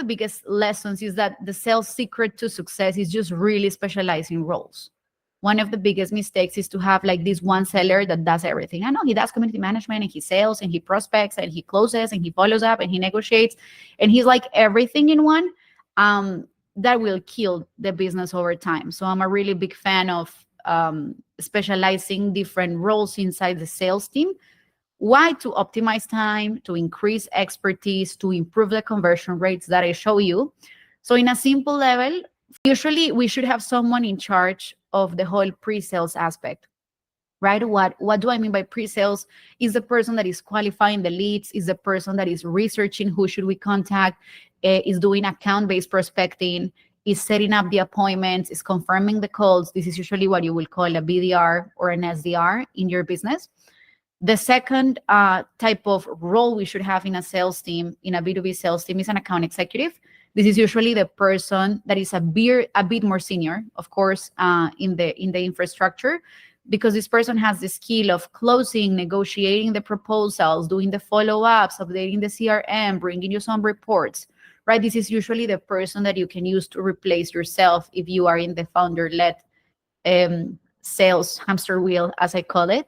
the biggest lessons is that the sales secret to success is just really specializing roles. One of the biggest mistakes is to have like this one seller that does everything. I know he does community management and he sells and he prospects and he closes and he follows up and he negotiates and he's like everything in one. That will kill the business over time. So I'm a really big fan of specializing different roles inside the sales team. Why? To optimize time, to increase expertise, to improve the conversion rates that I show you. So in a simple level, usually we should have someone in charge of the whole pre-sales aspect, right? What do I mean by pre-sales? Is the person that is qualifying the leads, is the person that is researching who should we contact, is doing account-based prospecting, is setting up the appointments, is confirming the calls. This is usually what you will call a BDR or an SDR in your business. The second type of role we should have in a sales team, in a B2B sales team, is an account executive. This is usually the person that is a bit more senior, of course, in the infrastructure, because this person has the skill of closing, negotiating the proposals, doing the follow-ups, updating the CRM, bringing you some reports, right? This is usually the person that you can use to replace yourself if you are in the founder-led sales hamster wheel, as I call it.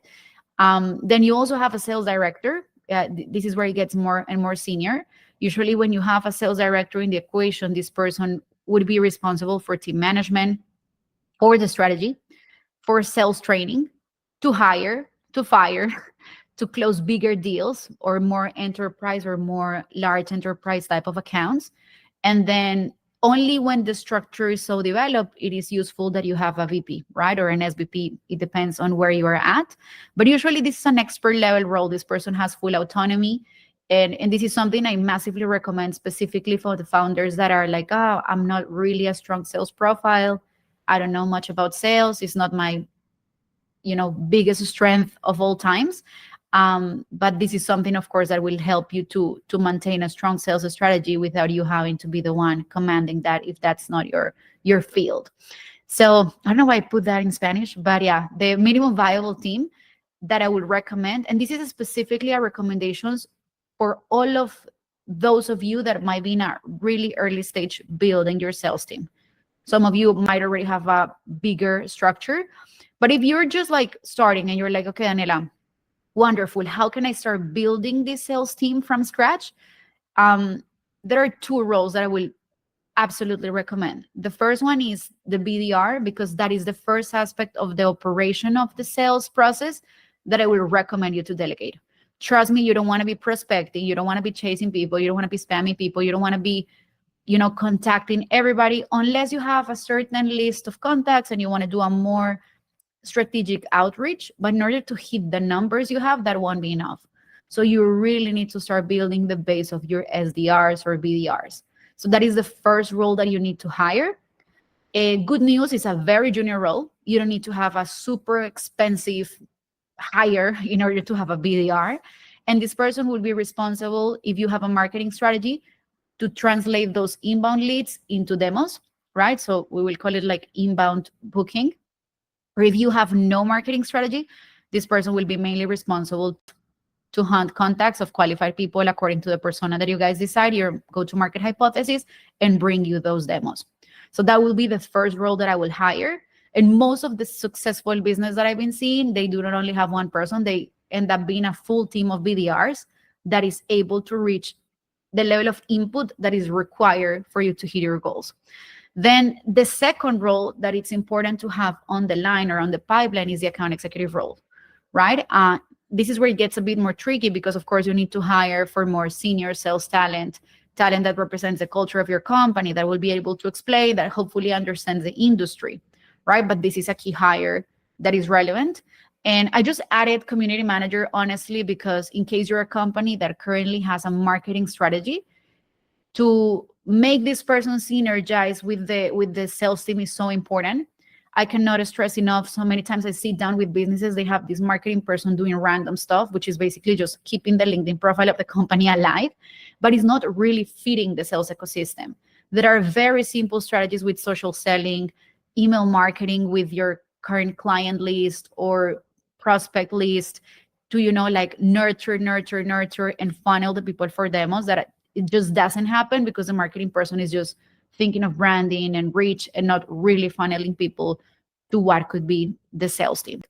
Then you also have a sales director. This is where it gets more and more senior. Usually when you have a sales director in the equation, this person would be responsible for team management, for the strategy, for sales training, to hire, to fire, to close bigger deals or more enterprise or more large enterprise type of accounts. And then only when the structure is so developed, it is useful that you have a VP, right? Or an SVP. It depends on where you are at. But usually this is an expert level role. This person has full autonomy. And this is something I massively recommend specifically for the founders that are like, oh, I'm not really a strong sales profile. I don't know much about sales. It's not my, biggest strength of all times. But this is something, of course, that will help you to maintain a strong sales strategy without you having to be the one commanding that if that's not your field. So I don't know why I put that in Spanish, but yeah, the minimum viable team that I would recommend, and this is specifically a recommendations for all of those of you that might be in a really early stage building your sales team. Some of you might already have a bigger structure, but if you're just like starting and you're like, okay, Daniela, wonderful, how can I start building this sales team from scratch? There are two roles that I will absolutely recommend. The first one is the BDR, because that is the first aspect of the operation of the sales process that I will recommend you to delegate. Trust me, you don't want to be prospecting, you don't want to be chasing people, you don't want to be spamming people, you don't want to be contacting everybody unless you have a certain list of contacts and you want to do a more strategic outreach. But in order to hit the numbers you have, that won't be enough. So you really need to start building the base of your SDRs or BDRs. So that is the first role that you need to hire. Good news, is a very junior role. You don't need to have a super expensive hire in order to have a BDR. And this person will be responsible, if you have a marketing strategy, to translate those inbound leads into demos, right? So we will call it like inbound booking. Or if you have no marketing strategy, this person will be mainly responsible to hunt contacts of qualified people according to the persona that you guys decide, your go-to-market hypothesis, and bring you those demos. So that will be the first role that I will hire. And most of the successful business that I've been seeing, they do not only have one person, they end up being a full team of BDRs that is able to reach the level of input that is required for you to hit your goals. Then the second role that it's important to have on the line or on the pipeline is the account executive role, right? This is where it gets a bit more tricky because, of course, you need to hire for more senior sales talent that represents the culture of your company, that will be able to explain, that hopefully understands the industry, right? But this is a key hire that is relevant. And I just added community manager, honestly, because in case you're a company that currently has a marketing strategy, to make this person synergize with the sales team is so important. I cannot stress enough. So many times I sit down with businesses, they have this marketing person doing random stuff, which is basically just keeping the LinkedIn profile of the company alive, but it's not really fitting the sales ecosystem. There are very simple strategies with social selling, email marketing with your current client list or prospect list to, like nurture and funnel the people for demos that it just doesn't happen because the marketing person is just thinking of branding and reach and not really funneling people to what could be the sales team.